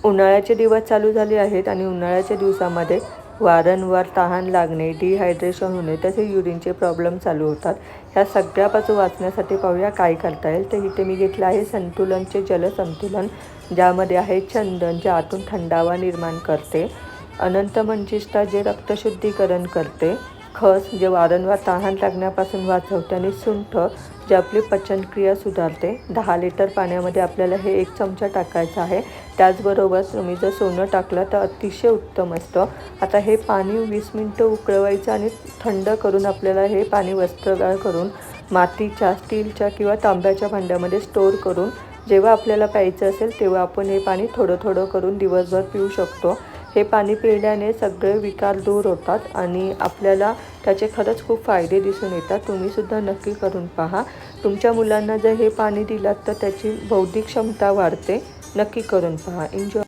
उन्हाळ्याचे दिवस चालू झाले आहेत आणि उन्हाळ्याच्या दिवसामध्ये वारंवार तहान लागणे, डिहायड्रेशन होणे, तसे युरिनचे प्रॉब्लेम चालू होतात. ह्या सगळ्यापासून वाचण्यासाठी पाहूया काय करता येईल. तर इथे मी घेतलं आहे संतुलनचे जलसंतुलन, ज्यामध्ये आहे चंदन, जे आतून थंडावा निर्माण करते, अनंत मंजिष्ठा, जे रक्तशुद्धीकरण करते, खस, जे वारंवार तहान लागण्यापासून वाचवते, आणि सुंठ, जे आपली पचनक्रिया सुधारते. 10 लिटर पाण्यामध्ये आपल्याला हे 1 चमचा टाकायचं आहे. त्याचबरोबर तुम्ही जर सोनं टाकलं तर अतिशय उत्तम असतं. आता हे पाणी 20 मिनटं उकळवायचं आणि थंड करून आपल्याला हे पाणी वस्त्रगाळ करून मातीच्या, स्टीलच्या किंवा तांब्याच्या भांड्यामध्ये स्टोअर करून जेव्हा आपल्याला प्यायचं असेल तेव्हा आपण हे पाणी थोडं थोडं करून दिवसभर पिऊ शकतो. हे पाणी पिल्याने सगळे विकार दूर होतात आणि आपल्याला त्याचे खरंच खूप फायदे दिसून येतात. तुम्हीसुद्धा नक्की करून पहा. तुमच्या मुलांना जर हे पाणी दिलात तर त्याची बौद्धिक क्षमता वाढते. नक्की करून पहा. एन्जॉय.